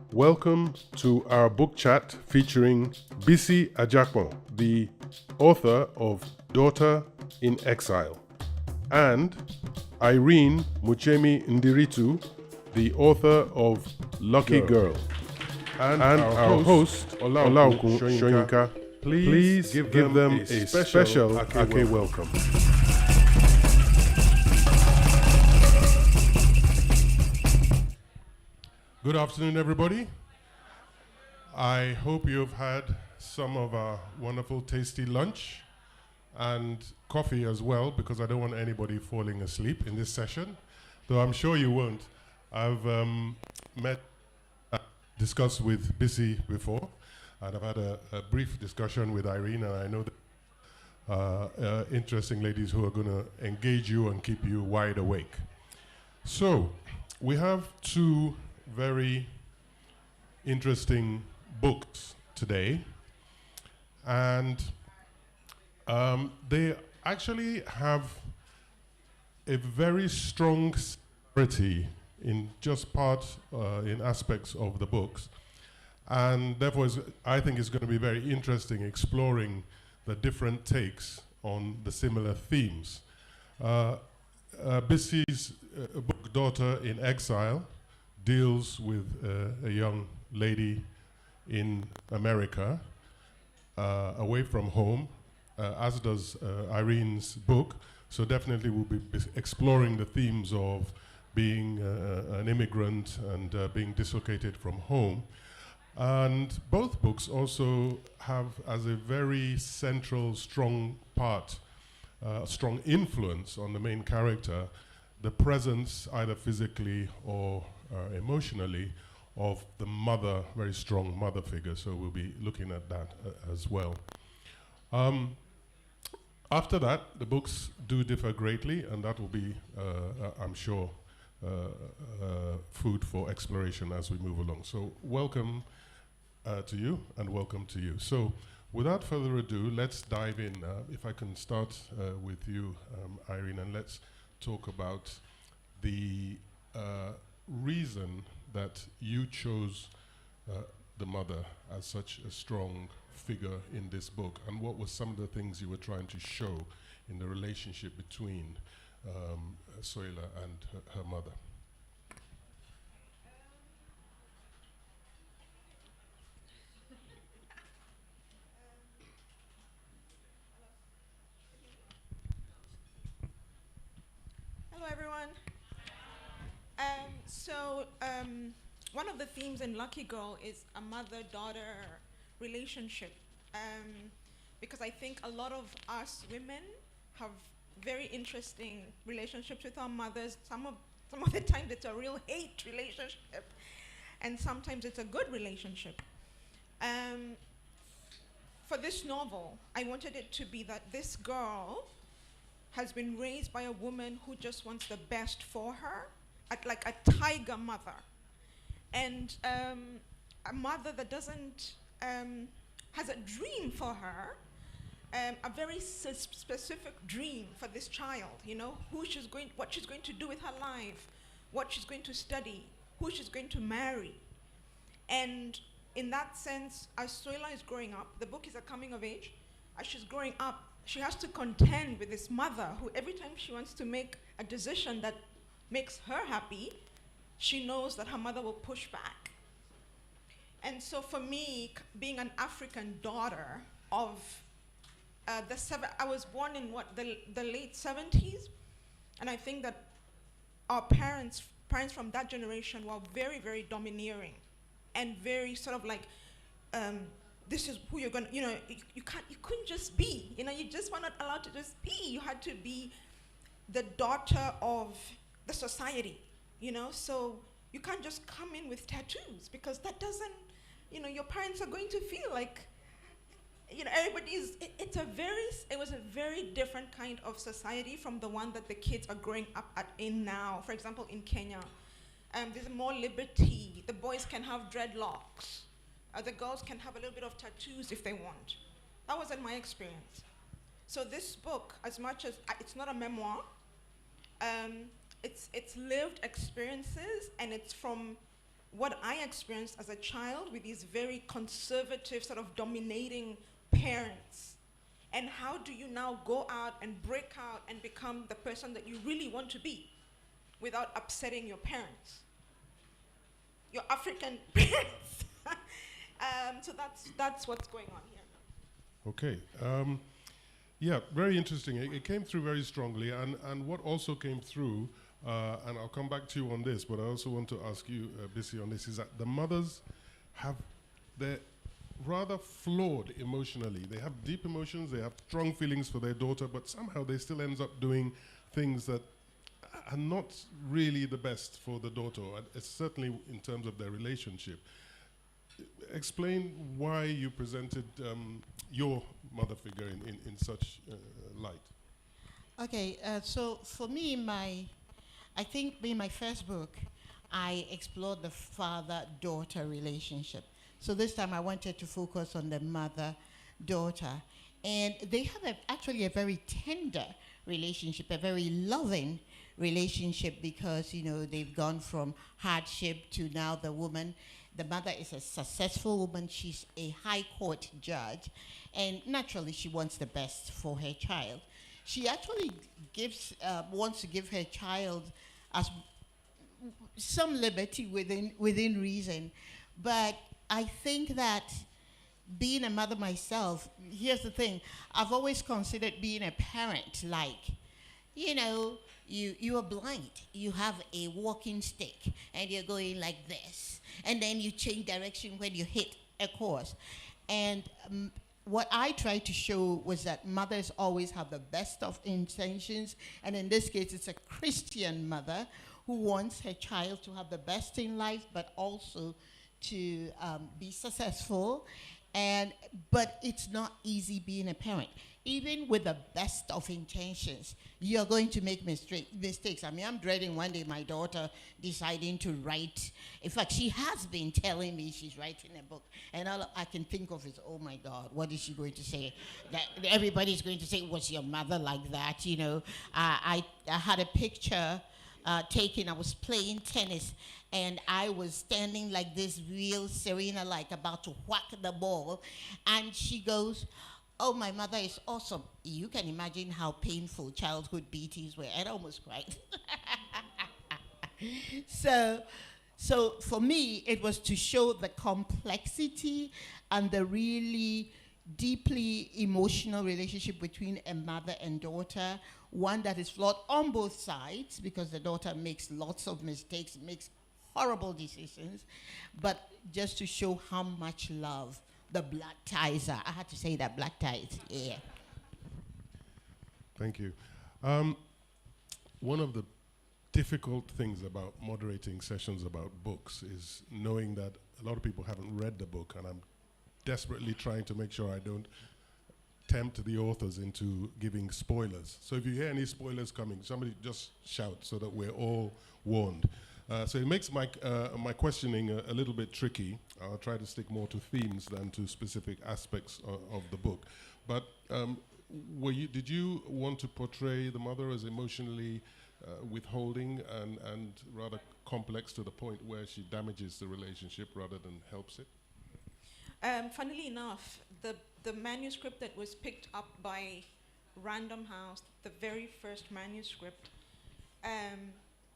Welcome to our book chat featuring Bisi Adjapon, the author of Daughter in Exile, and Irene Muchemi-Ndiritu, the author of Lucky Girl. And our host, Olaokun Soyinka. Please give them a special Ake welcome. Good afternoon, everybody. I hope you've had some of our wonderful, tasty lunch and coffee as well, because I don't want anybody falling asleep in this session, though I'm sure you won't. I've discussed with Bisi before, and I've had a brief discussion with Irene, and I know that interesting ladies who are going to engage you and keep you wide awake. So, we have two very interesting books today, and they actually have a very strong similarity in just parts, in aspects of the books, and therefore I think it's going to be very interesting exploring the different takes on the similar themes. Bisi's book, Daughter in Exile, deals with a young lady in America, away from home, as does Irene's book. So definitely we'll be exploring the themes of being an immigrant and being dislocated from home. And both books also have as a very central, strong part, strong influence on the main character, the presence, either physically or emotionally, of the mother, very strong mother figure. So we'll be looking at that as well. After that, the books do differ greatly, and that will be, I'm sure, food for exploration as we move along. So welcome to you, and welcome to you. So without further ado, let's dive in. If I can start with you, Irene, and let's talk about the reason that you chose the mother as such a strong figure in this book, and what were some of the things you were trying to show in the relationship between Soyinka and her mother? Hello, everyone. One of the themes in Lucky Girl is a mother-daughter relationship, because I think a lot of us women have very interesting relationships with our mothers. Some of the times it's a real hate relationship, and sometimes it's a good relationship. For this novel, I wanted it to be that this girl has been raised by a woman who just wants the best for her, like a tiger mother. And a mother that doesn't, has a dream for her, a very specific dream for this child, you know, what she's going to do with her life, what she's going to study, who she's going to marry. And in that sense, as Soyinka is growing up, the book is a coming of age. As she's growing up, she has to contend with this mother who every time she wants to make a decision that makes her happy, she knows that her mother will push back. And so for me, being an African daughter of I was born in the late 70s, and I think that our parents from that generation were very, very domineering and very sort of like, this is who you're gonna, you know, you couldn't just be, you know, you just were not allowed to just be. You had to be the daughter of the society, you know, so you can't just come in with tattoos, because that doesn't, you know, your parents are going to feel like, you know, it was a very different kind of society from the one that the kids are growing up in now. For example, in Kenya, there's more liberty. The boys can have dreadlocks. The girls can have a little bit of tattoos if they want. That wasn't my experience. So this book, as much as it's not a memoir, it's lived experiences, and it's from what I experienced as a child with these very conservative, sort of dominating parents. And how do you now go out and break out and become the person that you really want to be without upsetting your parents, your African parents? So that's what's going on here. Okay. Yeah, very interesting. It came through very strongly, and what also came through, and I'll come back to you on this, but I also want to ask you, Bisi, on this, is that the mothers they're rather flawed emotionally. They have deep emotions, they have strong feelings for their daughter, but somehow they still ends up doing things that are not really the best for the daughter, certainly in terms of their relationship. Explain why you presented your mother figure in such light. Okay, so for me, I think in my first book, I explored the father-daughter relationship. So this time I wanted to focus on the mother-daughter. And they have actually a very tender relationship, a very loving relationship, because, you know, they've gone from hardship to now the mother is a successful woman. She's a high court judge. And naturally, she wants the best for her child. She actually wants to give her child some liberty within reason. But I think that being a mother myself, here's the thing, I've always considered being a parent like, you know, you are blind. You have a walking stick and you're going like this. And then you change direction when you hit a course. And what I tried to show was that mothers always have the best of intentions. And in this case, it's a Christian mother who wants her child to have the best in life, but also to be successful. But it's not easy being a parent. Even with the best of intentions, you're going to make mistakes. I mean, I'm dreading one day my daughter deciding to write. In fact, she has been telling me she's writing a book. And all I can think of is, oh my God, what is she going to say? That everybody's going to say, was your mother like that? You know, I had a picture taken. I was playing tennis, and I was standing like this, real Serena, like about to whack the ball. And she goes, oh, my mother is awesome. You can imagine how painful childhood beatings were. And I almost cried. So for me, it was to show the complexity and the really deeply emotional relationship between a mother and daughter, one that is flawed on both sides, because the daughter makes lots of mistakes, makes horrible decisions, but just to show how much love the blood ties are. I had to say that, black ties, yeah. Thank you. One of the difficult things about moderating sessions about books is knowing that a lot of people haven't read the book, and I'm desperately trying to make sure I don't tempt the authors into giving spoilers. So if you hear any spoilers coming, somebody just shout so that we're all warned. So it makes my questioning a little bit tricky. I'll try to stick more to themes than to specific aspects of the book. But did you want to portray the mother as emotionally withholding and rather complex to the point where she damages the relationship rather than helps it? Funnily enough, the manuscript that was picked up by Random House, the very first manuscript,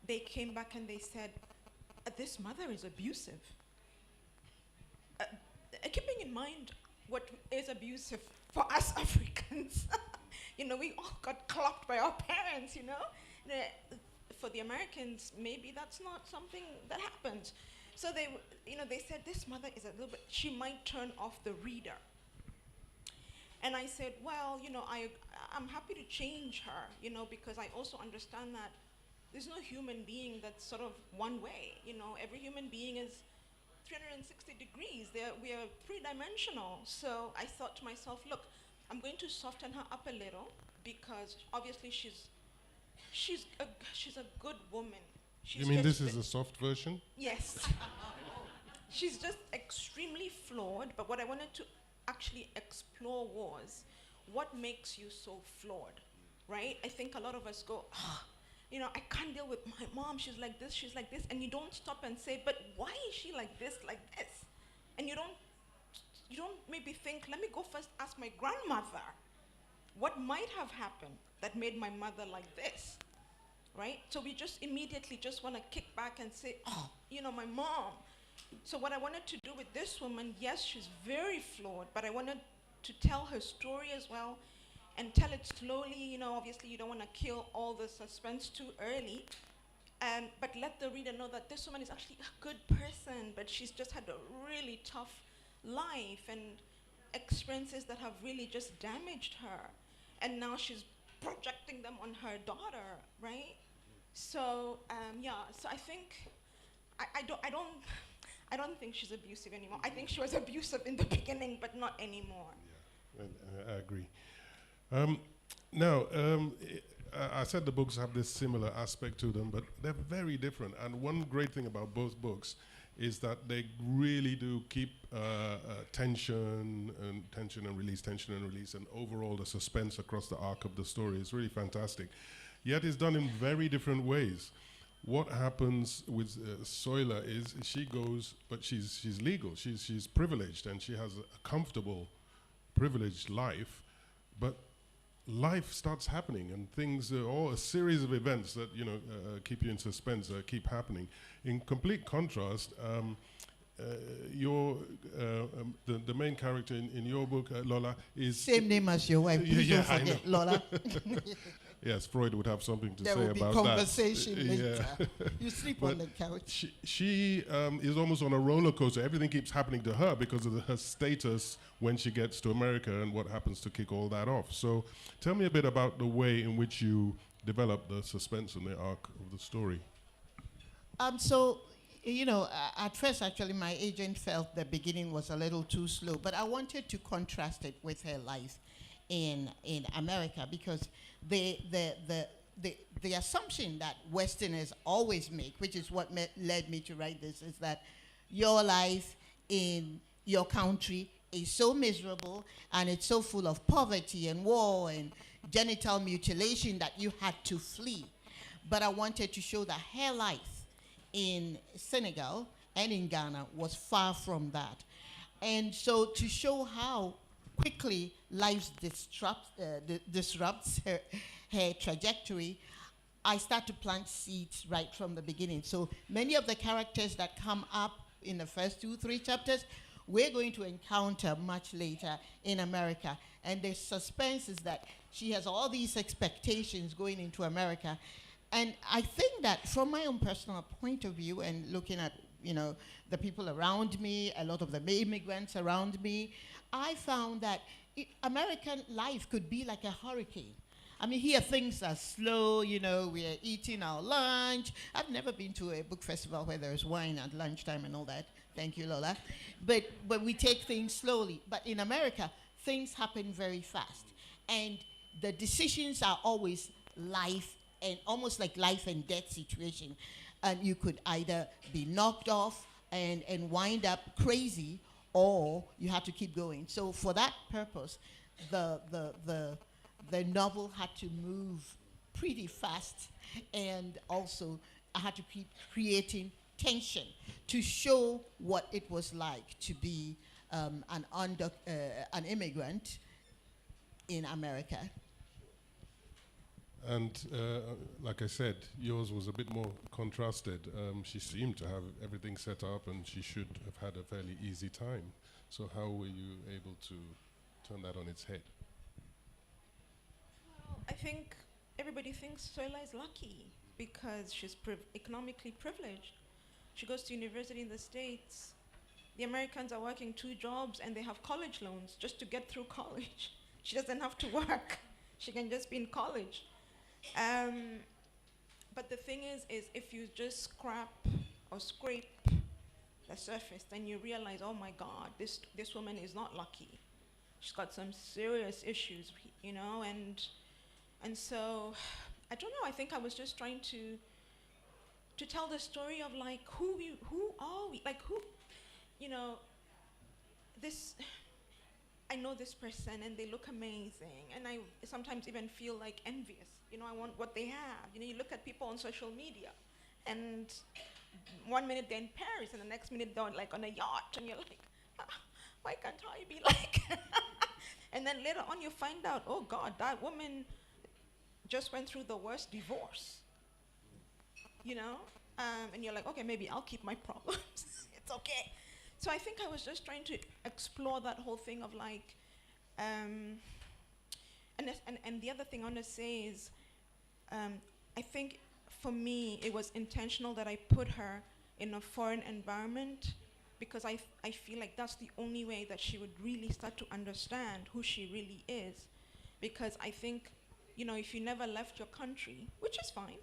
they came back and they said, this mother is abusive. Keeping in mind what is abusive for us Africans. You know, we all got clocked by our parents, you know? For the Americans, maybe that's not something that happens. So they said, this mother is a little bit, she might turn off the reader. And I said, well, you know, I'm happy to change her, you know, because I also understand that there's no human being that's sort of one way. You know, every human being is 360 degrees. We are three-dimensional. So I thought to myself, look, I'm going to soften her up a little, because obviously she's a good woman. You mean this is a soft version? Yes. She's just extremely flawed, but what I wanted to actually explore was what makes you so flawed, right? I think a lot of us go, I can't deal with my mom. She's like this. And you don't stop and say, but why is she like this? And you don't maybe think, let me go first ask my grandmother what might have happened that made my mother like this, right? So we just immediately just want to kick back and say, oh, my mom. So what I wanted to do with this woman, yes, she's very flawed, but I wanted to tell her story as well and tell it slowly. Obviously you don't want to kill all the suspense too early, but let the reader know that this woman is actually a good person, but she's just had a really tough life and experiences that have really just damaged her. And now she's projecting them on her daughter, right? So so I think I don't think she's abusive anymore. I think she was abusive in the beginning, but not anymore. Yeah, I agree. Now, I said the books have this similar aspect to them, but they're very different. And one great thing about both books is that they really do keep tension and release, and overall the suspense across the arc of the story is really fantastic. Yet it's done in very different ways. What happens with Soyla is she goes, but she's legal, she's privileged, and she has a comfortable, privileged life, but life starts happening, and things, all a series of events that keep you in suspense, keep happening. In complete contrast, the main character in your book, Lola, is same name as your wife. Please don't forget, Lola. Yes, Freud would have something to there say will about be conversation that. later. Yeah. You sleep But on the couch. She is almost on a roller coaster. Everything keeps happening to her because of her status when she gets to America and what happens to kick all that off. So tell me a bit about the way in which you develop the suspense and the arc of the story. At first, actually, my agent felt the beginning was a little too slow, but I wanted to contrast it with her life in America, because the assumption that Westerners always make, which is what led me to write this, is that your life in your country is so miserable and it's so full of poverty and war and genital mutilation that you had to flee. But I wanted to show that her life in Senegal and in Ghana was far from that. And so to show how quickly life disrupts her trajectory, I start to plant seeds right from the beginning. So many of the characters that come up in the first 2-3 chapters, we're going to encounter much later in America. And the suspense is that she has all these expectations going into America. And I think that from my own personal point of view and looking at, the people around me, a lot of the immigrants around me, I found that American life could be like a hurricane. I mean, here things are slow, we're eating our lunch. I've never been to a book festival where there's wine at lunchtime and all that. Thank you, Lola. But we take things slowly. But in America, things happen very fast. And the decisions are always life, and almost like life and death situation. And you could either be knocked off and wind up crazy, or you have to keep going. So for that purpose, the novel had to move pretty fast, and also I had to keep creating tension to show what it was like to be an immigrant in America. And like I said, yours was a bit more contrasted. She seemed to have everything set up, and she should have had a fairly easy time. So how were you able to turn that on its head? Well, I think everybody thinks Soyla is lucky because she's economically privileged. She goes to university in the States. The Americans are working 2 jobs and they have college loans just to get through college. She doesn't have to work. She can just be in college. But the thing is if you just scrape the surface, then you realize, oh my God, this woman is not lucky. She's got some serious issues, and so, I don't know, I think I was just trying to tell the story of like, who are we, like who, this, I know this person and they look amazing, and I sometimes even feel like envious. You know, I want what they have. You know, you look at people on social media, and one minute they're in Paris, and the next minute they're like on a yacht, and you're like, "Ah, why can't I be like?" And then later on, you find out, oh God, that woman just went through the worst divorce. You know, and you're like, okay, maybe I'll keep my problems. It's okay. So I think I was just trying to explore that whole thing of like, and the other thing I want to say is, I think for me it was intentional that I put her in a foreign environment, because I feel like that's the only way that she would really start to understand who she really is. Because I think, you know, if you never left your country, which is fine,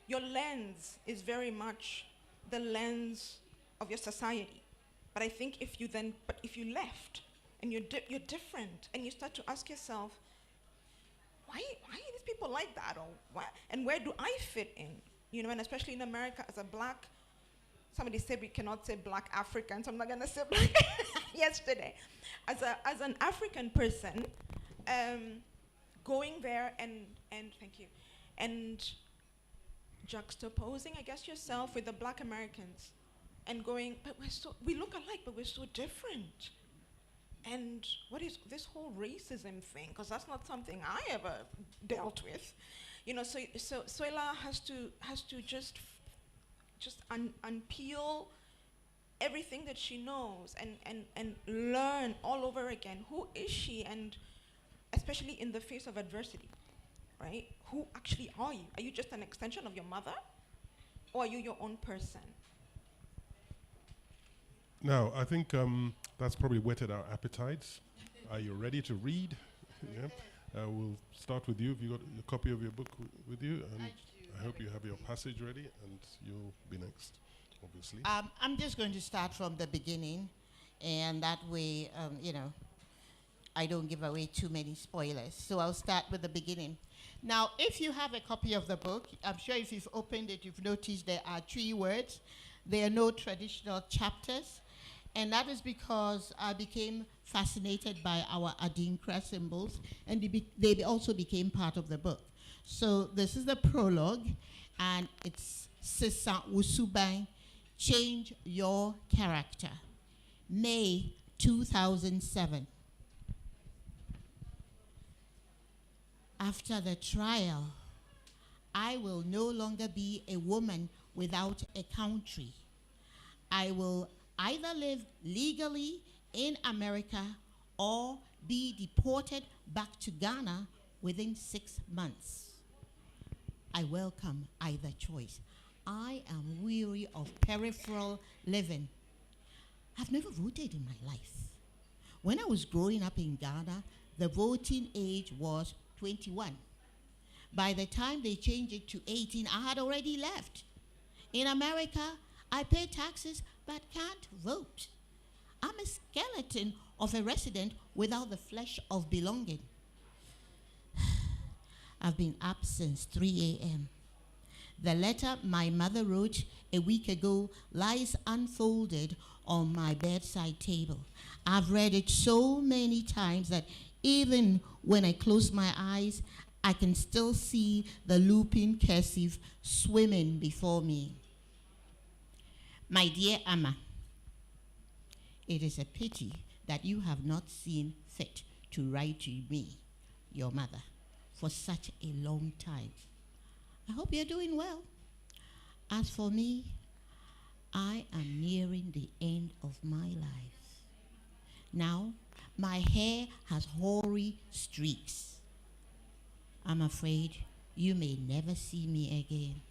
your lens is very much the lens of your society. But I think if you left and you're different, and you start to ask yourself, why are these people like that, or what, and where do I fit in? You know, and especially in America as a black, somebody said we cannot say black African, so I'm not gonna say black yesterday. As an African person, going there and thank you, and juxtaposing, I guess, yourself with the black Americans, and going, but we look alike, but we're so different. And what is this whole racism thing? Because that's not something I ever dealt with. You know, so Soila has to just unpeel everything that she knows and learn all over again. Who is she? And especially in the face of adversity, right? Who actually are you? Are you just an extension of your mother? Or are you your own person? Now, I think that's probably whetted our appetites. Are you ready to read? Yeah. We'll start with you. Have you got a copy of your book with you? And I hope you have your passage ready, and you'll be next, obviously. I'm just going to start from the beginning, and that way, you know, I don't give away too many spoilers. So I'll start with the beginning. Now, if you have a copy of the book, I'm sure if you've opened it, you've noticed there are 3 words. There are no traditional chapters. And that is because I became fascinated by our Adinkra symbols, and they also became part of the book. So this is the prologue, and it's Sisa Usubang, Change Your Character, May 2007. After the trial, I will no longer be a woman without a country. I will either live legally in America or be deported back to Ghana within 6 months. I welcome either choice. I am weary of peripheral living. I've never voted in my life. When I was growing up in Ghana, the voting age was 21. By the time they changed it to 18, I had already left. In America, I pay taxes but can't vote. I'm a skeleton of a resident without the flesh of belonging. I've been up since 3 a.m. The letter my mother wrote a week ago lies unfolded on my bedside table. I've read it so many times that even when I close my eyes, I can still see the looping cursive swimming before me. My dear Amma, it is a pity that you have not seen fit to write to me, your mother, for such a long time. I hope you're doing well. As for me, I am nearing the end of my life. Now, my hair has hoary streaks. I'm afraid you may never see me again.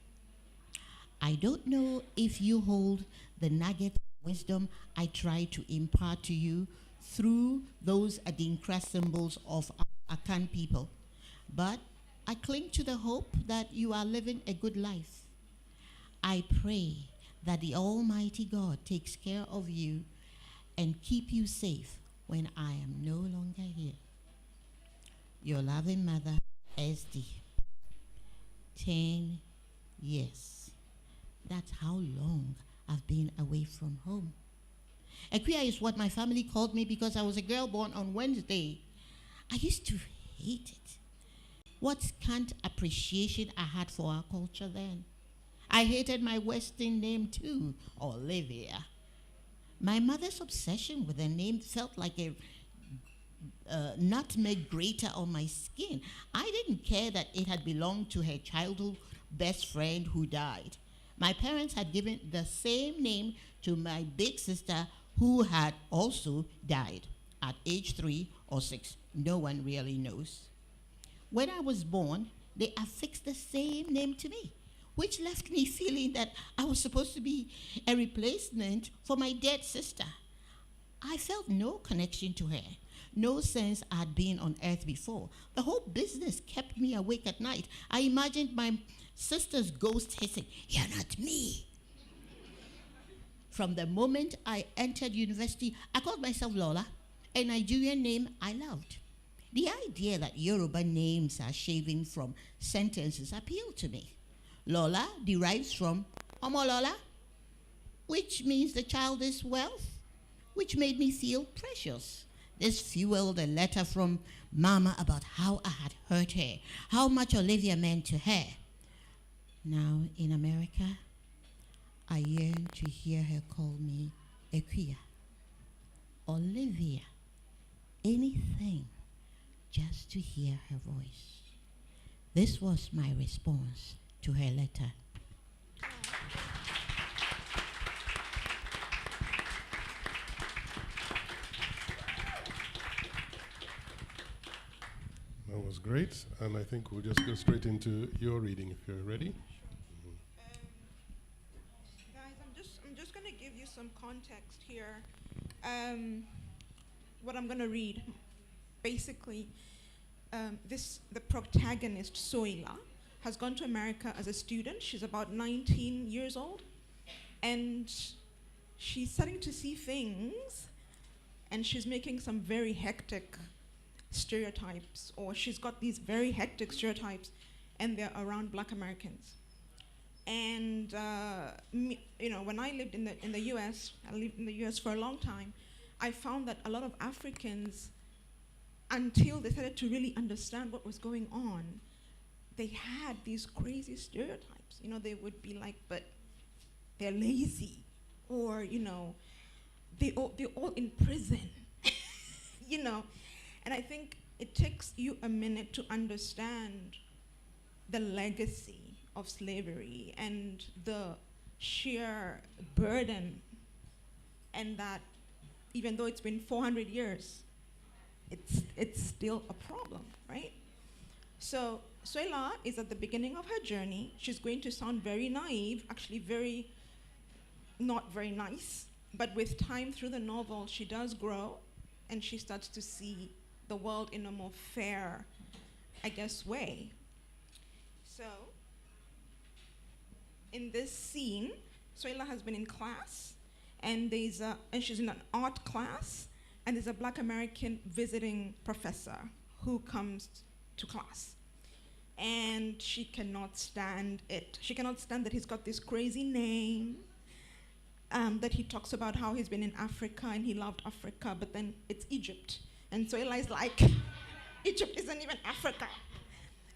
I don't know if you hold the nugget of wisdom I try to impart to you through those Adinkra symbols of Akan people, but I cling to the hope that you are living a good life. I pray that the Almighty God takes care of you and keep you safe when I am no longer here. Your loving mother, SD. 10 years. That's how long I've been away from home. Equia is what my family called me because I was a girl born on Wednesday. I used to hate it. What scant appreciation I had for our culture then. I hated my Western name too, Olivia. My mother's obsession with the name felt like a nutmeg grater on my skin. I didn't care that it had belonged to her childhood best friend who died. My parents had given the same name to my big sister who had also died at age 3 or 6. No one really knows. When I was born, they affixed the same name to me, which left me feeling that I was supposed to be a replacement for my dead sister. I felt no connection to her, no sense I'd been on earth before. The whole business kept me awake at night. I imagined my sister's ghost hissing, "You're not me." From the moment I entered university, I called myself Lola, a Nigerian name I loved. The idea that Yoruba names are shaven from sentences appealed to me. Lola derives from Omolola, which means the child is wealth, which made me feel precious. This fueled a letter from Mama about how I had hurt her, how much Olivia meant to her. Now in America, I yearn to hear her call me Equia, Olivia, anything, just to hear her voice. This was my response to her letter. That was great, and I think we'll just go straight into your reading if you're ready. Guys, I'm just going to give you some context here. What I'm going to read, basically, the protagonist Soyinka has gone to America as a student. She's about 19 years old, and she's starting to see things, and she's making some very hectic stereotypes, or she's got these very hectic stereotypes, and they're around Black Americans. And when I lived in the U.S., I lived in the U.S. for a long time. I found that a lot of Africans, until they started to really understand what was going on, they had these crazy stereotypes. They would be like, but they're lazy, or they're all in prison, And I think it takes you a minute to understand the legacy of slavery and the sheer burden, and that even though it's been 400 years, it's still a problem, right? So Soyinka is at the beginning of her journey. She's going to sound very naive, actually not very nice, but with time through the novel, she does grow, and she starts to see the world in a more fair, I guess, way. So, in this scene, Soyinka has been in class, and she's in an art class, and there's a Black American visiting professor who comes to class. And she cannot stand it. She cannot stand that he's got this crazy name, that he talks about how he's been in Africa and he loved Africa, but then it's Egypt. And so Eli's like, Egypt isn't even Africa.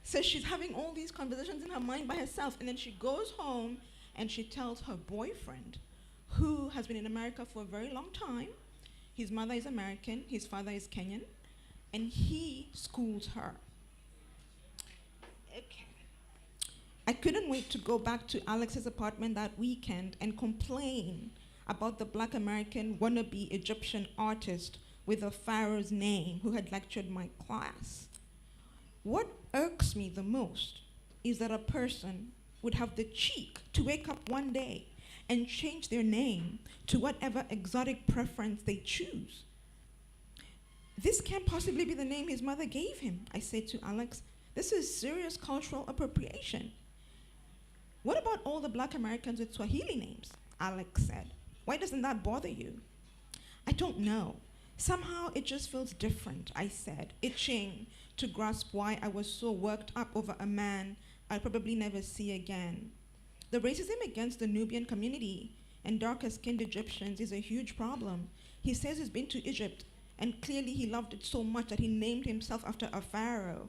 So she's having all these conversations in her mind by herself, and then she goes home and she tells her boyfriend, who has been in America for a very long time. His mother is American, his father is Kenyan, and he schools her. Okay. I couldn't wait to go back to Alex's apartment that weekend and complain about the Black American wannabe Egyptian artist with a pharaoh's name who had lectured my class. What irks me the most is that a person would have the cheek to wake up one day and change their name to whatever exotic preference they choose. This can't possibly be the name his mother gave him, I said to Alex. This is serious cultural appropriation. What about all the Black Americans with Swahili names? Alex said. Why doesn't that bother you? I don't know. Somehow it just feels different, I said, itching to grasp why I was so worked up over a man I'll probably never see again. The racism against the Nubian community and darker-skinned Egyptians is a huge problem. He says he's been to Egypt, and clearly he loved it so much that he named himself after a pharaoh.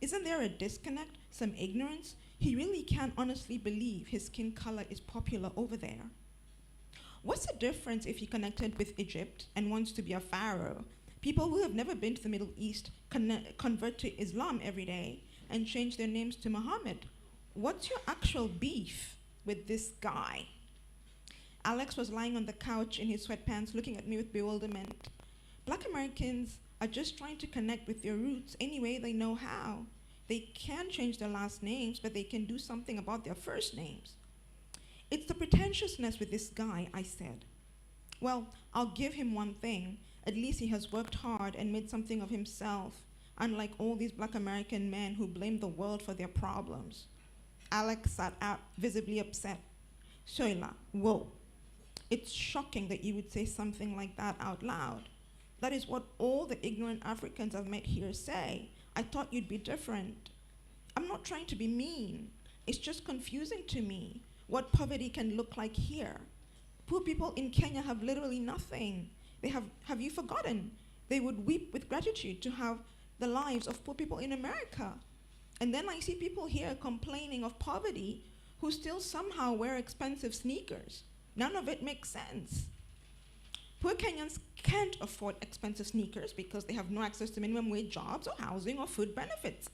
Isn't there a disconnect, some ignorance? He really can't honestly believe his skin color is popular over there. What's the difference if he connected with Egypt and wants to be a pharaoh? People who have never been to the Middle East convert to Islam every day and change their names to Muhammad. What's your actual beef with this guy? Alex was lying on the couch in his sweatpants looking at me with bewilderment. Black Americans are just trying to connect with their roots any way they know how. They can change their last names, but they can do something about their first names. It's the pretentiousness with this guy, I said. Well, I'll give him one thing. At least he has worked hard and made something of himself, unlike all these Black American men who blame the world for their problems. Alex sat up, visibly upset. Soyla, whoa. It's shocking that you would say something like that out loud. That is what all the ignorant Africans I've met here say. I thought you'd be different. I'm not trying to be mean. It's just confusing to me what poverty can look like here. Poor people in Kenya have literally nothing. Have you forgotten? They would weep with gratitude to have the lives of poor people in America. And then I see people here complaining of poverty who still somehow wear expensive sneakers. None of it makes sense. Poor Kenyans can't afford expensive sneakers because they have no access to minimum wage jobs or housing or food benefits.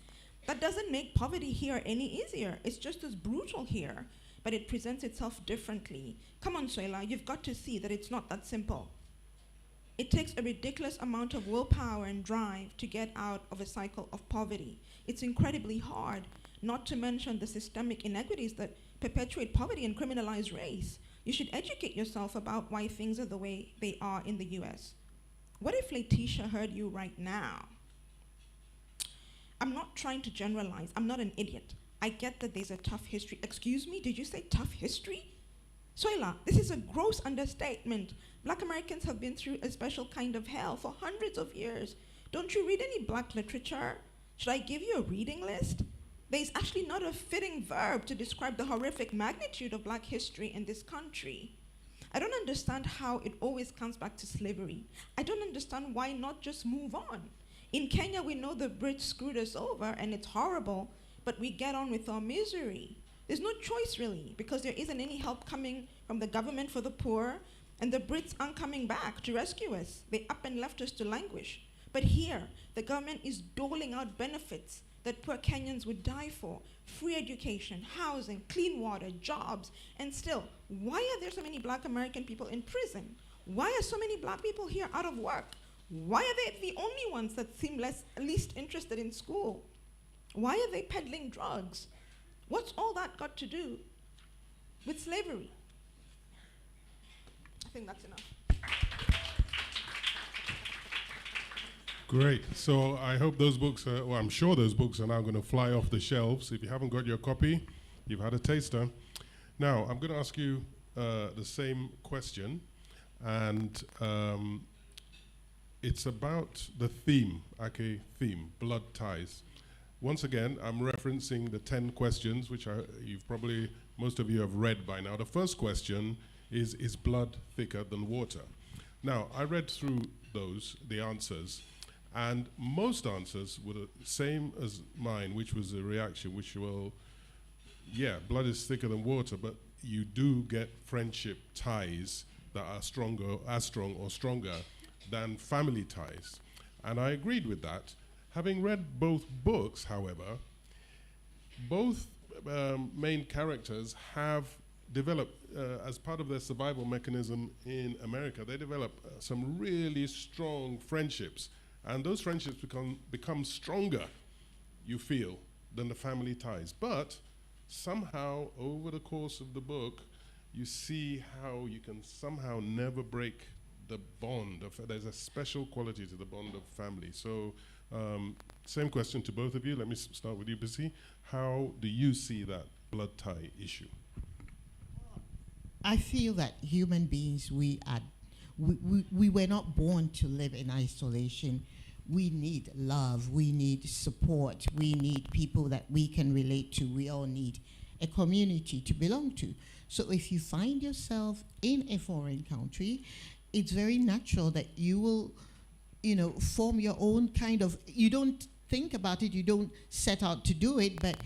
That doesn't make poverty here any easier. It's just as brutal here, but it presents itself differently. Come on, Soyla, you've got to see that it's not that simple. It takes a ridiculous amount of willpower and drive to get out of a cycle of poverty. It's incredibly hard, not to mention the systemic inequities that perpetuate poverty and criminalize race. You should educate yourself about why things are the way they are in the US. What if Letitia heard you right now? I'm not trying to generalize. I'm not an idiot. I get that there's a tough history. Excuse me, did you say tough history? Soyla, this is a gross understatement. Black Americans have been through a special kind of hell for hundreds of years. Don't you read any Black literature? Should I give you a reading list? There's actually not a fitting verb to describe the horrific magnitude of Black history in this country. I don't understand how it always comes back to slavery. I don't understand why not just move on. In Kenya, we know the Brits screwed us over and it's horrible, but we get on with our misery. There's no choice really, because there isn't any help coming from the government for the poor, and the Brits aren't coming back to rescue us. They up and left us to languish. But here, the government is doling out benefits that poor Kenyans would die for. Free education, housing, clean water, jobs, and still, why are there so many Black American people in prison? Why are so many Black people here out of work? Why are they the only ones that seem least interested in school? Why are they peddling drugs? What's all that got to do with slavery? I think that's enough. Great. So I hope those books, well, I'm sure those books are now going to fly off the shelves. If you haven't got your copy, you've had a taster. Now, I'm going to ask you the same question, and it's about the theme, Ake theme, blood ties. Once again, I'm referencing the 10 questions, which you've probably, most of you have read by now. The first question is blood thicker than water? Now, I read through the answers, and most answers were the same as mine, which was a reaction, which, well, yeah, blood is thicker than water, but you do get friendship ties that are stronger, as strong or stronger than family ties. And I agreed with that. Having read both books, however, both main characters have developed, as part of their survival mechanism in America, they develop some really strong friendships. And those friendships become stronger, you feel, than the family ties. But somehow, over the course of the book, you see how you can somehow never break the bond. There's a special quality to the bond of family. So, same question to both of you. Let me start with you, Bisi. How do you see that blood tie issue? I feel that human beings, we were not born to live in isolation. We need love, we need support, we need people that we can relate to. We all need a community to belong to. So if you find yourself in a foreign country, it's very natural that you will, form your own kind of, you don't think about it, you don't set out to do it, but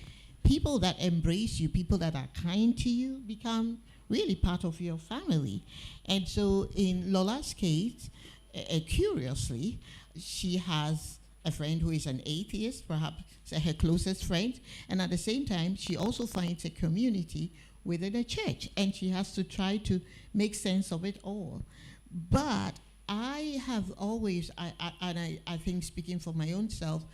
people that embrace you, people that are kind to you, become really part of your family. And so in Lola's case, curiously, she has a friend who is an atheist, perhaps her closest friend, and at the same time, she also finds a community within a church, and she has to try to make sense of it all. But I have always, I think speaking for my own self,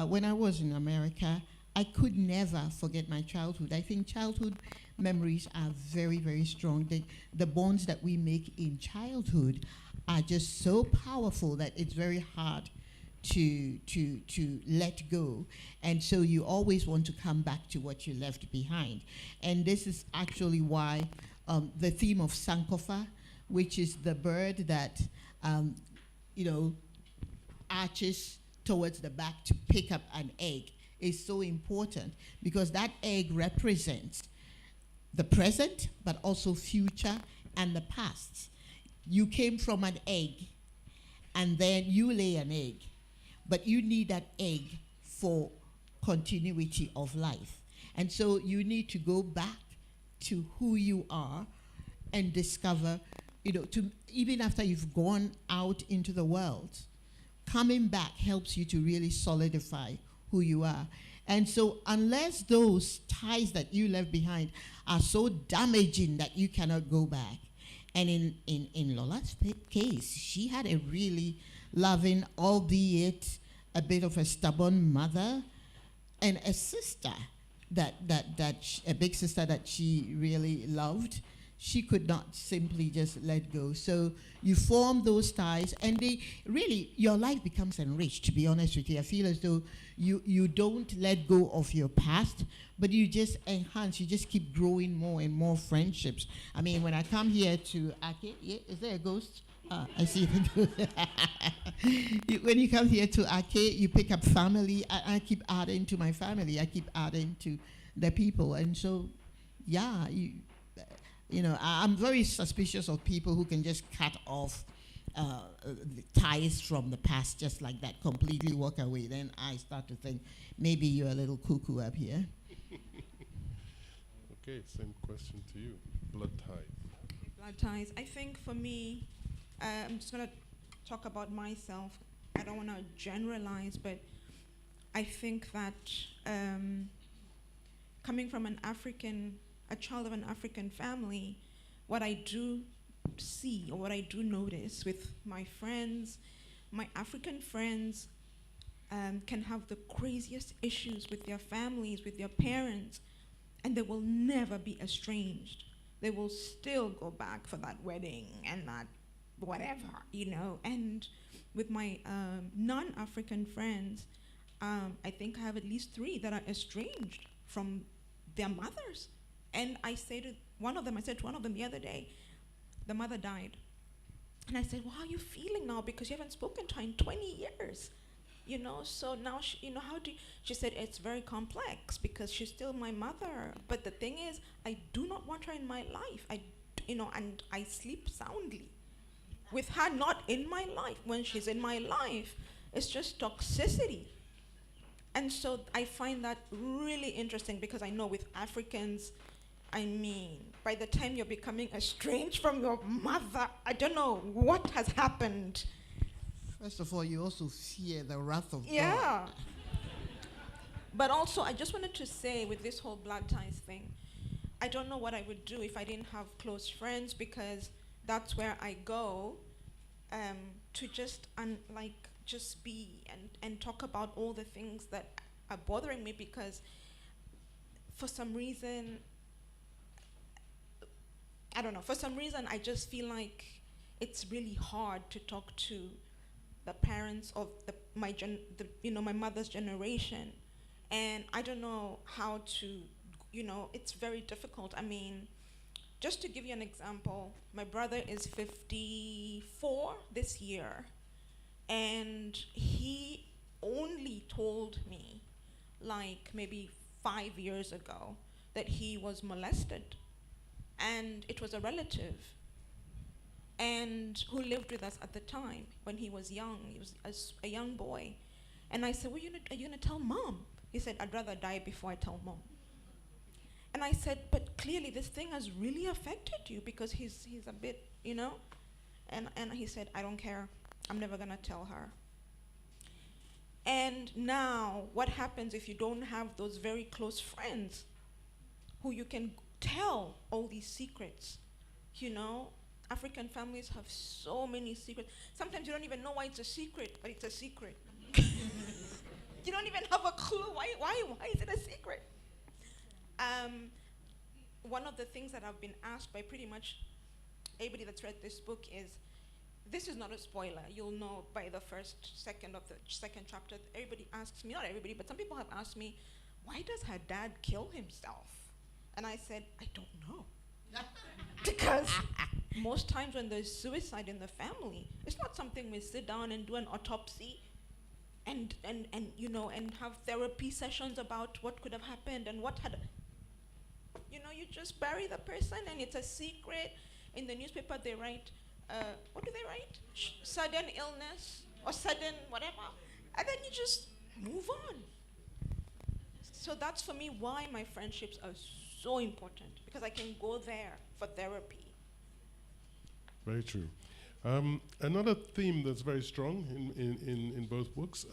when I was in America, I could never forget my childhood. I think childhood memories are very, very strong. The bonds that we make in childhood are just so powerful that it's very hard to let go. And so you always want to come back to what you left behind. And this is actually why the theme of Sankofa, which is the bird that, arches towards the back to pick up an egg, is so important, because that egg represents the present, but also future and the past. You came from an egg, and then you lay an egg, but you need that egg for continuity of life. And so you need to go back to who you are and discover, even after you've gone out into the world, coming back helps you to really solidify who you are. And so unless those ties that you left behind are so damaging that you cannot go back, and in Lola's case, she had a really loving, albeit a bit of a stubborn mother, and a sister a big sister that she really loved. She could not simply just let go. So you form those ties, and your life becomes enriched, to be honest with you. I feel as though you don't let go of your past, but you just enhance, you just keep growing more and more friendships. I mean, when I come here to Ake, is there a ghost? I see the ghost. When you come here to Ake, you pick up family. I keep adding to my family. I keep adding to the people. And so, yeah, I'm very suspicious of people who can just cut off the ties from the past just like that, completely walk away. Then I start to think, maybe you're a little cuckoo up here. Okay, same question to you. Blood ties. Blood ties. I think for me, I'm just going to talk about myself. I don't want to generalize, but I think that coming from a child of an African family, what I do see or what I do notice with my friends, my African friends can have the craziest issues with their families, with their parents, and they will never be estranged. They will still go back for that wedding and that whatever, And with my non-African friends, I think I have at least 3 that are estranged from their mothers. And I said to one of them the other day, the mother died. And I said, well, how are you feeling now? Because you haven't spoken to her in 20 years. So now, she said, it's very complex because she's still my mother. But the thing is, I do not want her in my life. And I sleep soundly with her not in my life. When she's in my life, it's just toxicity. And so I find that really interesting, because I know with Africans, by the time you're becoming estranged from your mother, I don't know what has happened. First of all, you also fear the wrath of God. Yeah. But also, I just wanted to say, with this whole blood ties thing, I don't know what I would do if I didn't have close friends, because that's where I go to just be and talk about all the things that are bothering me, because for some reason, I just feel like it's really hard to talk to the parents of my mother's generation, and I don't know how to, it's very difficult. Just to give you an example, my brother is 54 this year, and he only told me, like maybe 5 years ago, that he was molested, and it was a relative, and who lived with us at the time when he was young. He was a young boy. And I said, well, are you going to tell mom? He said, I'd rather die before I tell mom. And I said, but clearly this thing has really affected you because he's a bit, you know? And he said, I don't care. I'm never going to tell her. And now, what happens if you don't have those very close friends who you can tell all these secrets, you know? African families have so many secrets. Sometimes you don't even know why it's a secret, but it's a secret. You don't even have a clue why is it a secret? One of the things that I've been asked by pretty much everybody that's read this book is, this is not a spoiler. You'll know by the second of the second chapter. Everybody asks me, not everybody, but some people have asked me, why does her dad kill himself? And I said, I don't know. Because most times when there's suicide in the family, it's not something we sit down and do an autopsy and you know, and have therapy sessions about what could have happened and what had, you know, you just bury the person and it's a secret. In the newspaper they write, what do they write? Sudden illness or sudden whatever. And then you just move on. So that's for me why my friendships are so important, because I can go there for therapy. Very true. Another theme that's very strong in both books,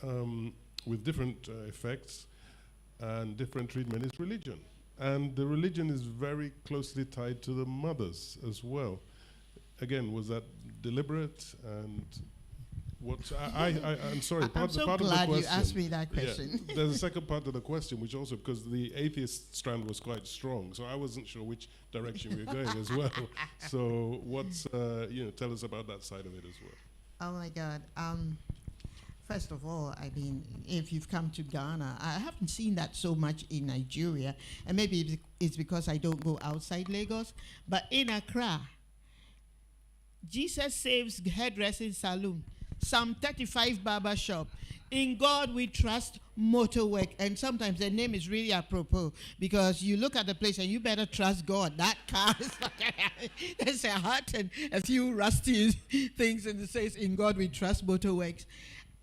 with different effects and different treatment, is religion. And the religion is very closely tied to the mothers as well. Again, was that deliberate? And what I'm sorry. I'm so glad you asked me that question. Yeah, there's a second part of the question, which also, because the atheist strand was quite strong, so I wasn't sure which direction we were going as well. So what's tell us about that side of it as well. Oh my God. First of all, I mean, if you've come to Ghana, I haven't seen that so much in Nigeria, and maybe it's because I don't go outside Lagos, but in Accra, Jesus Saves Hairdressing Saloon, Psalm 35 Barber Shop, In God We Trust Motorwork, and sometimes the name is really apropos because you look at the place and you better trust God. That car is there's a heart and a few rusty things, and it says, In God We Trust Motorworks.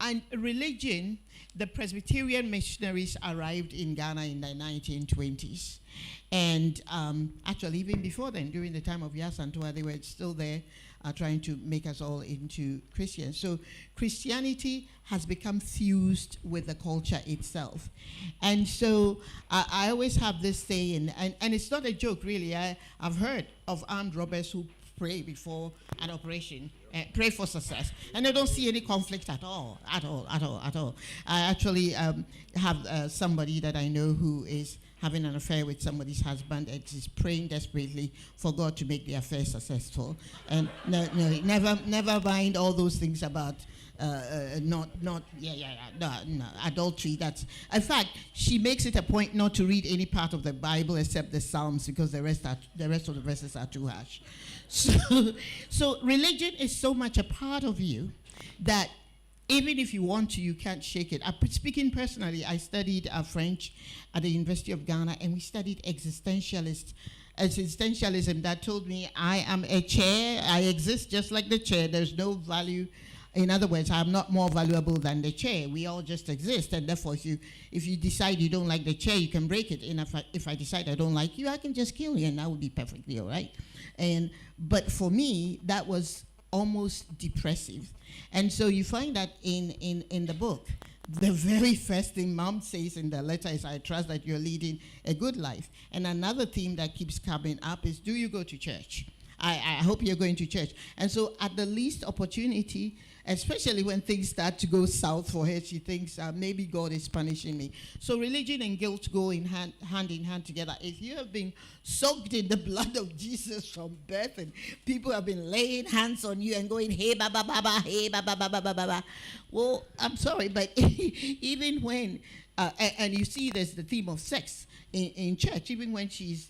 And religion, the Presbyterian missionaries arrived in Ghana in the 1920s. And actually, even before then, during the time of Yasantua, they were still there trying to make us all into Christians. So Christianity has become fused with the culture itself. And so I always have this saying, and it's not a joke, really. I've heard of armed robbers who pray before an operation, pray for success, and they don't see any conflict at all. I actually have somebody that I know who is having an affair with somebody's husband and is praying desperately for God to make the affair successful. And never mind all those things about adultery. That's, in fact, she makes it a point not to read any part of the Bible except the Psalms because the rest of the verses are too harsh. So religion is so much a part of you that even if you want to, you can't shake it. Speaking personally, I studied French at the University of Ghana, and we studied existentialism that told me I am a chair, I exist just like the chair, there's no value. In other words, I'm not more valuable than the chair. We all just exist, and therefore if you decide you don't like the chair, you can break it. And if I decide I don't like you, I can just kill you, and that would be perfectly all right. But for me, that was almost depressive. And so you find that in the book, the very first thing Mom says in the letter is, I trust that you're leading a good life. And another theme that keeps coming up is, do you go to church? I hope you're going to church. And so at the least opportunity, especially when things start to go south for her, she thinks maybe God is punishing me. So religion and guilt go hand in hand together. If you have been soaked in the blood of Jesus from birth and people have been laying hands on you and going, hey, ba, ba, ba, ba, hey, ba, ba, ba, ba, ba, ba, ba. Well, I'm sorry, but even when, and you see there's the theme of sex in church, even when she's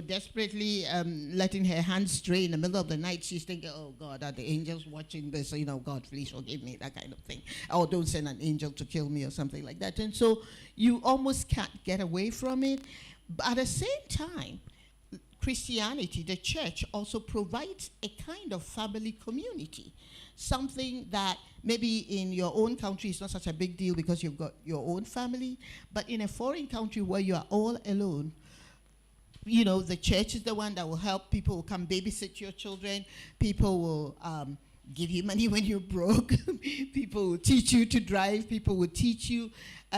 desperately letting her hands stray in the middle of the night, she's thinking, oh God, are the angels watching this? God, please forgive me, that kind of thing. Or don't send an angel to kill me or something like that. And so you almost can't get away from it. But at the same time, Christianity, the church, also provides a kind of family community. Something that maybe in your own country is not such a big deal because you've got your own family, but in a foreign country where you are all alone, you know, the church is the one that will help. People will come babysit your children. People will give you money when you're broke. People will teach you to drive. People will teach you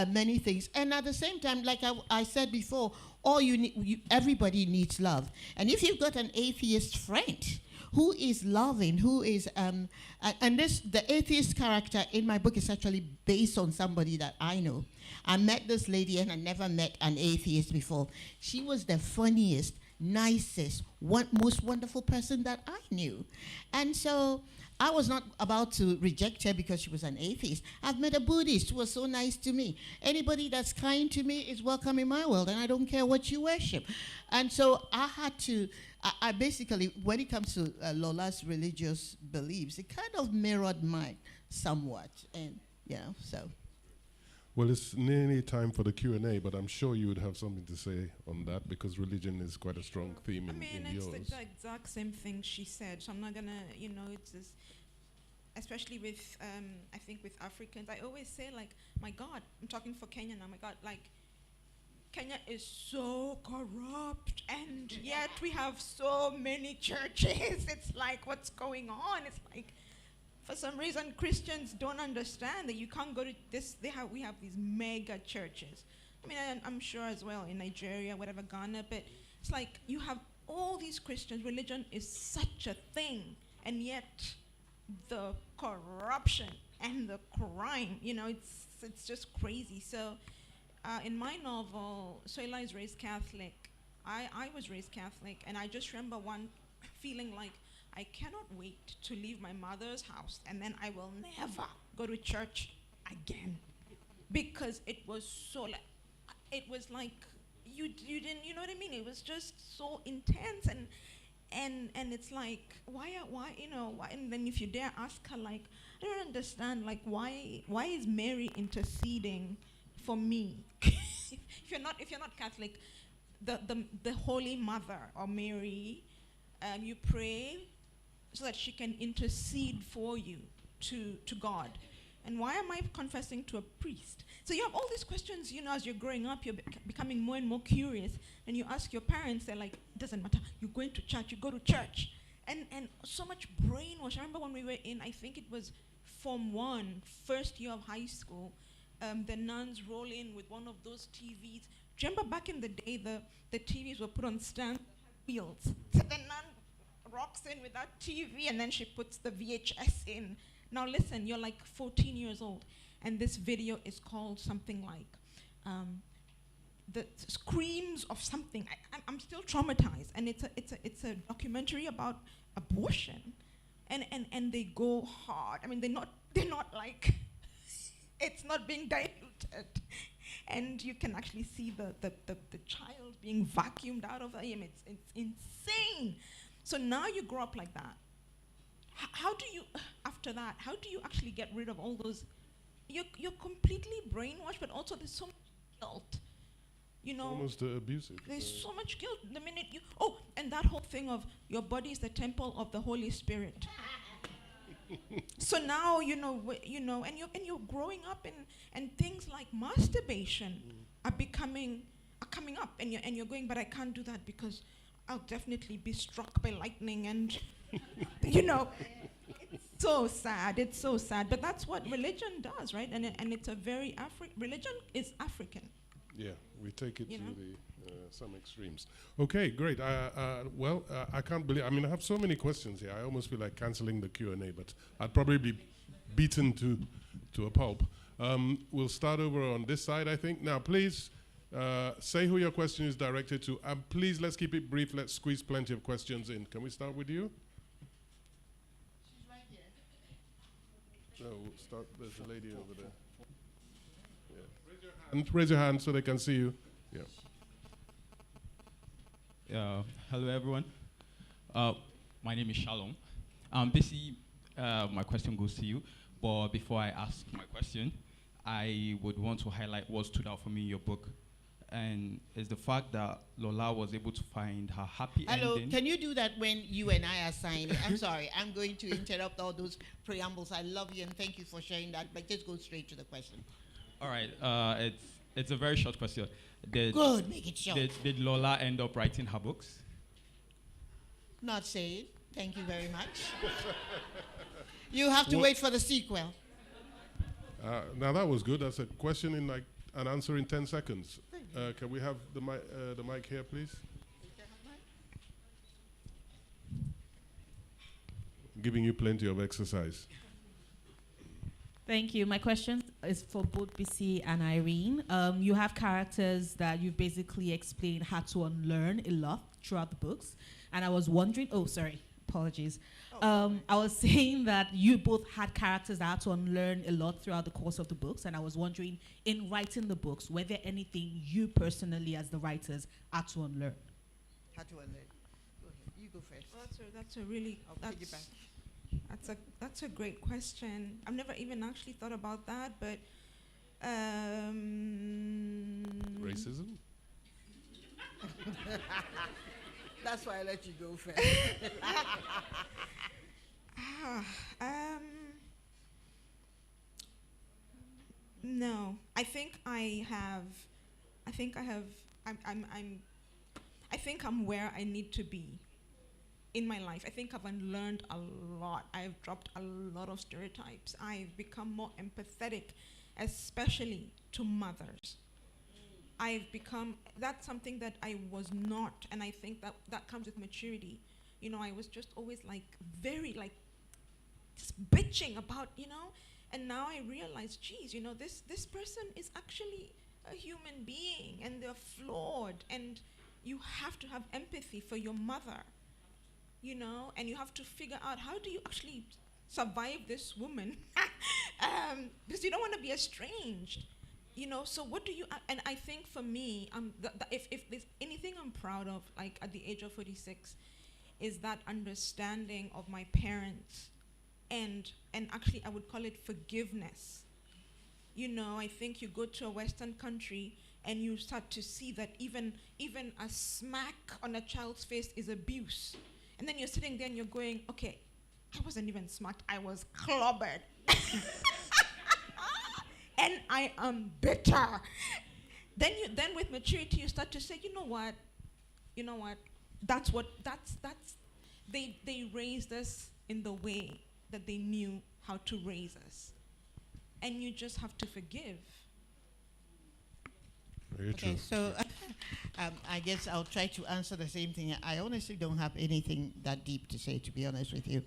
many things. And at the same time, like I said before, all everybody needs love. And if you've got an atheist friend who is loving, who is, and the atheist character in my book is actually based on somebody that I know. I met this lady and I never met an atheist before. She was the funniest, nicest, most wonderful person that I knew. And so I was not about to reject her because she was an atheist. I've met a Buddhist who was so nice to me. Anybody that's kind to me is welcome in my world, and I don't care what you worship. And so I had to, I basically, when it comes to Lola's religious beliefs, it kind of mirrored mine somewhat. And, you know, so. Well, it's nearly time for the Q&A, but I'm sure you would have something to say on that because religion is quite a strong theme in yours. It's the exact same thing she said, so I'm not going to, you know, it's this, especially with, I think with Africans, I always say, like, my God, I'm talking for Kenya now, my God, like, Kenya is so corrupt, and yet we have so many churches. It's like, what's going on? It's like, for some reason, Christians don't understand that you can't go to this. We have these mega churches. I mean, I'm sure as well in Nigeria, whatever, Ghana, but it's like you have all these Christians. Religion is such a thing, and yet the corruption and the crime, you know, it's just crazy. So in my novel, Soyinka is raised Catholic. I was raised Catholic, and I just remember one feeling like, I cannot wait to leave my mother's house and then I will never go to church again. Because it was so like, you didn't, you know what I mean? It was just so intense, and it's like, why, you know, why? And then if you dare ask her, like, I don't understand, like, why is Mary interceding for me? if you're not Catholic, the Holy Mother or Mary, you pray so that she can intercede for you to God. And why am I confessing to a priest? So you have all these questions, you know, as you're growing up, you're becoming more and more curious. And you ask your parents, they're like, it doesn't matter, you're going to church, you go to church. And so much brainwash. I remember when we were in, I think it was Form 1, first year of high school, the nuns roll in with one of those TVs. Do you remember back in the day, the TVs were put on stands that had wheels? So the nun rocks in with that TV, and then she puts the VHS in. Now listen, you're like 14 years old, and this video is called something like the screams of something. I'm still traumatized, and it's a documentary about abortion, and they go hard. I mean, they're not like it's not being diluted, and you can actually see the child being vacuumed out of him. It's insane. So now you grow up like that. How do you, after that, how do you actually get rid of all those? You're completely brainwashed, but also there's so much guilt. You know, almost abusive. There's so much guilt. The minute you, and that whole thing of your body is the temple of the Holy Spirit. So now you know, and you're growing up, and things like masturbation are coming up, and you're going, but I can't do that because I'll definitely be struck by lightning, and you know, it's so sad. It's so sad, but that's what religion does, right? And it's a very religion is African. Yeah, we take it to the some extremes. Okay, great. I can't believe. I mean, I have so many questions here. I almost feel like canceling the Q&A, but I'd probably be beaten to a pulp. We'll start over on this side, I think. Now, please. Say who your question is directed to. Please, let's keep it brief. Let's squeeze plenty of questions in. Can we start with you? She's right here. No, we'll start. There's a lady over there. Yeah. Raise your hand so they can see you. Yeah. Hello, everyone. My name is Shalom. Bisi, my question goes to you. But before I ask my question, I would want to highlight what stood out for me in your book. and it's the fact that Lola was able to find her happy Hello, ending. can you do that when you and I are signing? I'm sorry, I'm going to interrupt all those preambles. I love you and thank you for sharing that, but just go straight to the question. All right, it's a very short question. Good, make it short. Did Lola end up writing her books? Not saying. Thank you very much. You have to wait for the sequel. Now that was good. That's a question in like an answer in 10 seconds. Can we have the mic here, please? I'm giving you plenty of exercise. Thank you. My question is for both Bisi and Irene. You have characters that you've basically explained had to unlearn a lot throughout the books. And I was wondering, apologies. I was saying that you both had characters that had to unlearn a lot throughout the course of the books. And I was wondering, in writing the books, were there anything you personally as the writers had to unlearn? Had to unlearn. Go ahead. You go first. Well, that's a really, that's a great question. I've never even actually thought about that, but Racism? That's why I let you go first. No, I think I'm where I need to be in my life. I think I've unlearned a lot. I've dropped a lot of stereotypes. I've become more empathetic, especially to mothers. That's something that I was not, and I think that comes with maturity. You know, I was just always very just bitching about, and now I realize, geez, this person is actually a human being, and they're flawed, and you have to have empathy for your mother, and you have to figure out how do you actually survive this woman, because you don't want to be estranged. So what do you, and I think for me, if there's anything I'm proud of, at the age of 46, is that understanding of my parents, and actually I would call it forgiveness. I think you go to a Western country and you start to see that even a smack on a child's face is abuse. And then you're sitting there and you're going, okay, I wasn't even smacked, I was clobbered. And I am bitter. Then with maturity you start to say, you know what? They raised us in the way that they knew how to raise us. And you just have to forgive. Very true. Okay, so I guess I'll try to answer the same thing. I honestly don't have anything that deep to say, to be honest with you.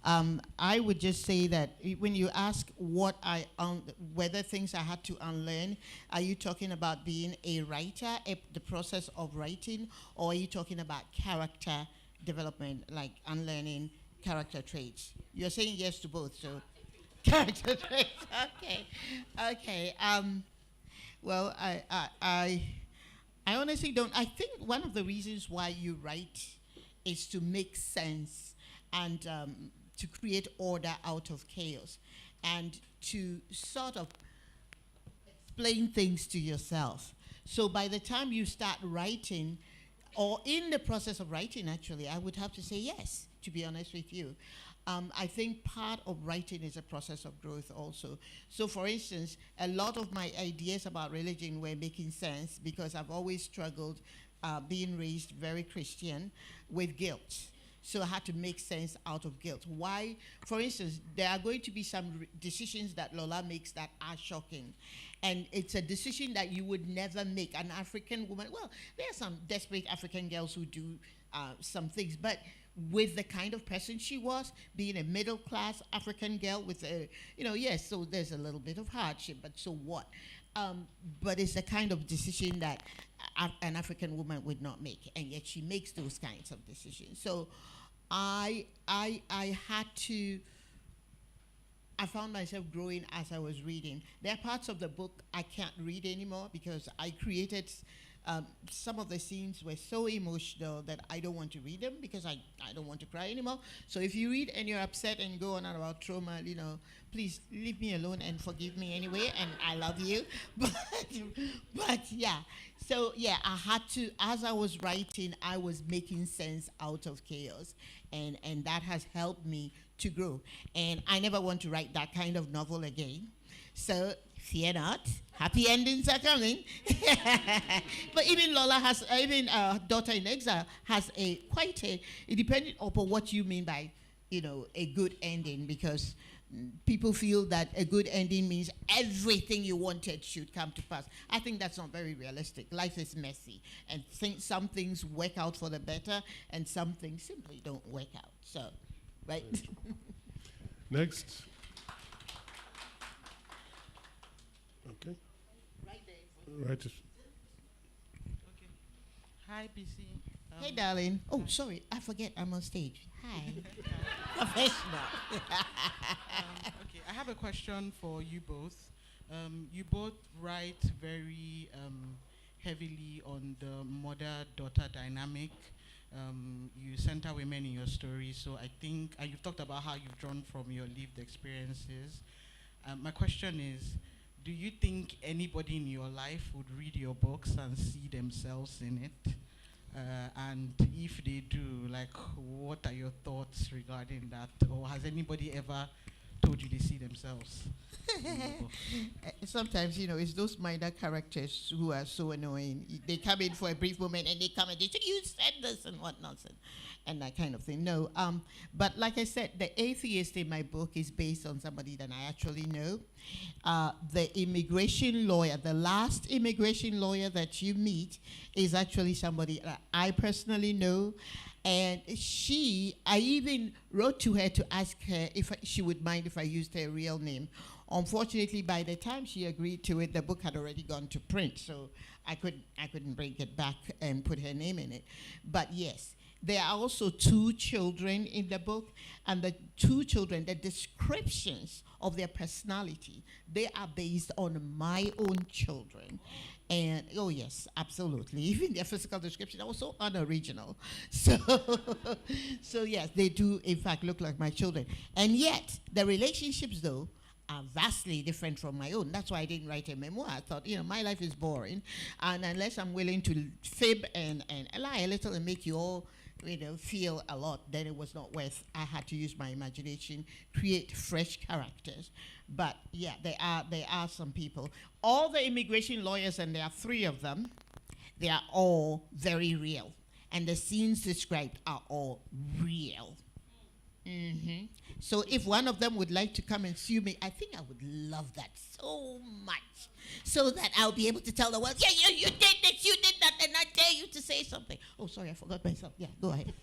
I would just say that when you ask whether things I had to unlearn, are you talking about being a writer, the process of writing, or are you talking about character development, like unlearning character traits? You're saying yes to both, so character traits. Okay. Well, I honestly don't. I think one of the reasons why you write is to make sense and to create order out of chaos and to sort of explain things to yourself. So by the time you start writing, or in the process of writing, actually, I would have to say yes, to be honest with you. I think part of writing is a process of growth also. So for instance, a lot of my ideas about religion were making sense because I've always struggled being raised very Christian with guilt. So I had to make sense out of guilt. Why? For instance, there are going to be some decisions that Lola makes that are shocking. And it's a decision that you would never make. An African woman, well, there are some desperate African girls who do some things, but with the kind of person she was, being a middle-class African girl with a, yes, so there's a little bit of hardship, but so what? But it's the kind of decision that an African woman would not make, and yet she makes those kinds of decisions. So I found myself growing as I was reading. There are parts of the book I can't read anymore because I created some of the scenes were so emotional that I don't want to read them because I don't want to cry anymore. So if you read and you're upset and go on about trauma, please leave me alone and forgive me anyway, and I love you. But yeah, so yeah, I had to, as I was writing, I was making sense out of chaos, and that has helped me to grow. And I never want to write that kind of novel again. So fear not, happy endings are coming. But even Lola has, Daughter in Exile has quite a, it depending upon what you mean by, a good ending, because people feel that a good ending means everything you wanted should come to pass. I think that's not very realistic. Life is messy, and some things work out for the better, and some things simply don't work out. So, right? Next. Okay. Right there. Right. Okay. Hi, Bisi. Hey, darling. Oh, sorry, I forget I'm on stage. Hi. Professional. Okay, I have a question for you both. You both write very heavily on the mother-daughter dynamic. You center women in your story, so I think you've talked about how you've drawn from your lived experiences. My question is, do you think anybody in your life would read your books and see themselves in it? And if they do, like, what are your thoughts regarding that? Or has anybody ever told you they see themselves in your book? Sometimes, it's those minor characters who are so annoying. They come in for a brief moment and they come and they say, you said this and what nonsense, and that kind of thing. No, but like I said, the atheist in my book is based on somebody that I actually know. The immigration lawyer, the last immigration lawyer that you meet is actually somebody that I personally know. And I even wrote to her to ask her if she would mind if I used her real name. Unfortunately, by the time she agreed to it, the book had already gone to print, so I couldn't bring it back and put her name in it. But yes, there are also 2 children in the book, and the 2 children, the descriptions of their personality, they are based on my own children. And, oh yes, absolutely. Even their physical description are also unoriginal. So yes, they do, in fact, look like my children. And yet, the relationships, though, are vastly different from my own. That's why I didn't write a memoir. I thought, my life is boring. And unless I'm willing to fib and lie a little and make you all, feel a lot, then it was not worth. I had to use my imagination, create fresh characters. But yeah, there are some people. All the immigration lawyers, and there are 3 of them, they are all very real. And the scenes described are all real. Mm-hmm. So if one of them would like to come and sue me, I think I would love that so much. So that I'll be able to tell the world, yeah, you did this, you did that, and I dare you to say something. Oh, sorry, I forgot myself. Yeah, go ahead.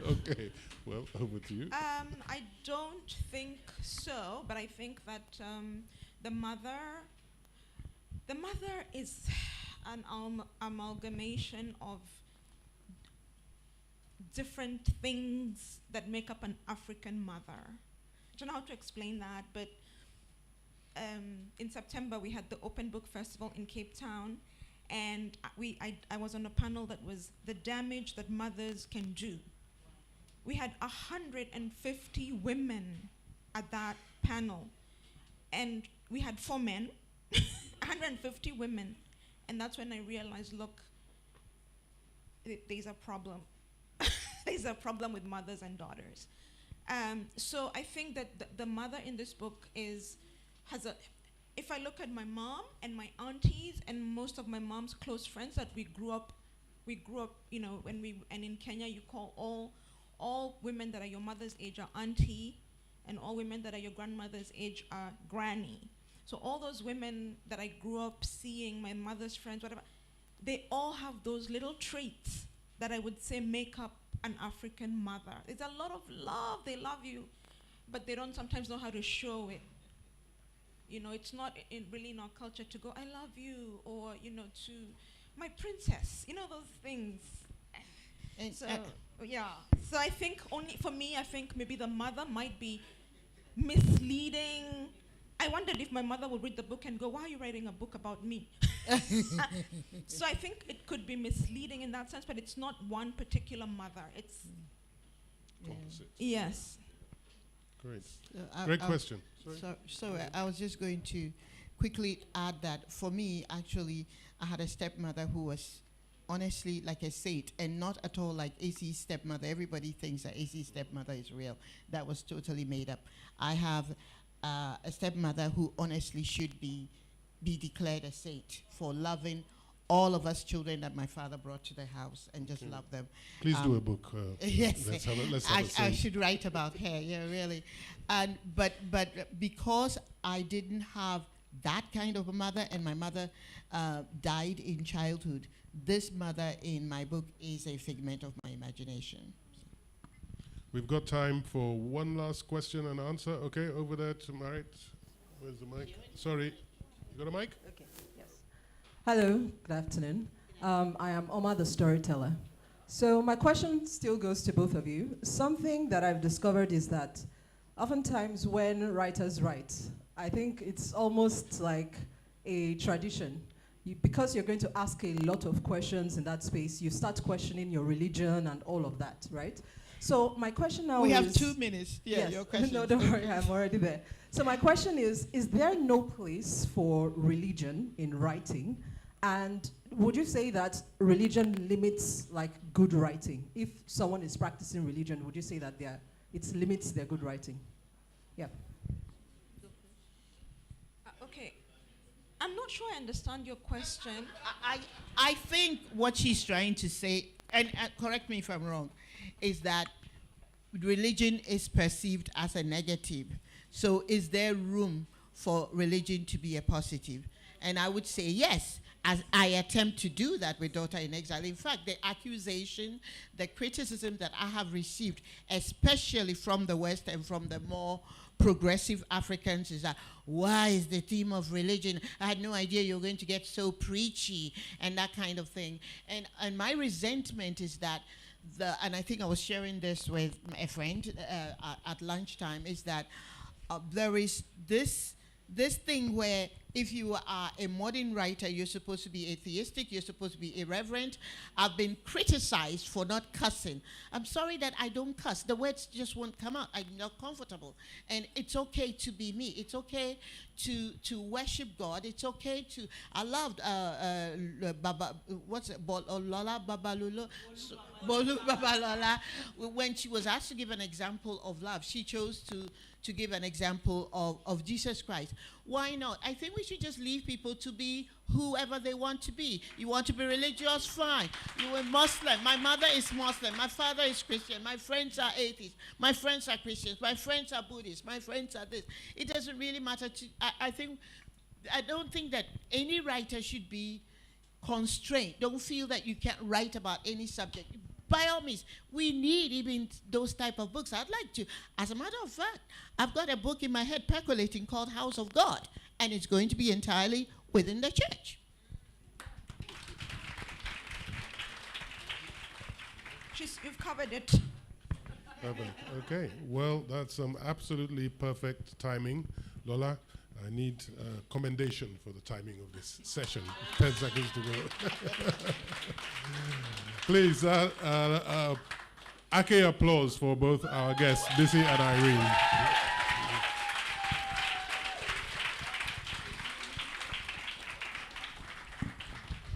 Okay, well, over to you. I don't think so, but I think that the mother is an amalgamation of different things that make up an African mother. I don't know how to explain that, but in September we had the Open Book Festival in Cape Town, and I was on a panel that was the damage that mothers can do. We had 150 women at that panel, and we had 4 men, 150 women, and that's when I realized, look, there's a problem. There's a problem with mothers and daughters. So I think that the mother in this book if I look at my mom and my aunties and most of my mom's close friends that we grew up, and in Kenya you call all women that are your mother's age are auntie, and all women that are your grandmother's age are granny. So all those women that I grew up seeing, my mother's friends, whatever, they all have those little traits that I would say make up an African mother. There's a lot of love, they love you, but they don't sometimes know how to show it. It's not really in our culture to go, I love you, or, to my princess, those things. And so, yeah. So I think for me, I think maybe the mother might be misleading. I wondered if my mother would read the book and go, why are you writing a book about me? So I think it could be misleading in that sense, but it's not one particular mother. It's Composite. yes. Great. I- Great I- question. Sorry. So I was just going to quickly add that for me, actually, I had a stepmother who was honestly like a saint and not at all like AC's stepmother. Everybody thinks that AC's stepmother is real. That was totally made up. I have a stepmother who honestly should be declared a saint for loving all of us children that my father brought to the house and just love them. Please do a book. Yes, Let's have a I saint. should write about her. Yeah, really. And but because I didn't have that kind of a mother, and my mother died in childhood, this mother in my book is a figment of my imagination. We've got time for one last question and answer. Okay, over there to Marit. Where's the mic? Sorry. You got a mic? Okay, yes. Hello, good afternoon. I am Oma the storyteller. So my question still goes to both of you. Something that I've discovered is that oftentimes when writers write, I think it's almost like a tradition. Because you're going to ask a lot of questions in that space, you start questioning your religion and all of that, right? So my question now We is... have 2 minutes. Yeah, yes. your question. No, don't worry, I'm already there. So my question is there no place for religion in writing? And would you say that religion limits like good writing? If someone is practicing religion, would you say that it limits their good writing? Yeah. Okay. I'm not sure I understand your question. I think what she's trying to say, and correct me if I'm wrong, is that religion is perceived as a negative. So is there room for religion to be a positive? And I would say yes, as I attempt to do that with Daughter in Exile. In fact, the accusation, the criticism that I have received, especially from the West and from the more progressive Africans, is that why is the theme of religion? I had no idea you were going to get so preachy and that kind of thing. And my resentment is that and I think I was sharing this with a friend at lunchtime, is that there is this thing where if you are a modern writer, you're supposed to be atheistic, you're supposed to be irreverent. I've been criticized for not cussing. I'm sorry that I don't cuss. The words just won't come out. I'm not comfortable. And it's okay to be me. It's okay to worship God. It's okay to... I loved Lola Babalolo. Bolu Babalola. When she was asked to give an example of love, she chose to give an example of Jesus Christ. Why not? I think we should just leave people to be whoever they want to be. You want to be religious? Fine. You are Muslim. My mother is Muslim. My father is Christian. My friends are atheists. My friends are Christians. My friends are Buddhists. My friends are this. It doesn't really matter. I don't think that any writer should be constrained. Don't feel that you can't write about any subject. By all means, we need even those type of books. I'd like to. As a matter of fact, I've got a book in my head percolating called House of God, and it's going to be entirely within the church. You've covered it. Okay, well, that's some absolutely perfect timing. Lola, I need commendation for the timing of this session. 10 seconds to go. Please, Ake applause for both our guests, Bisi and Irene.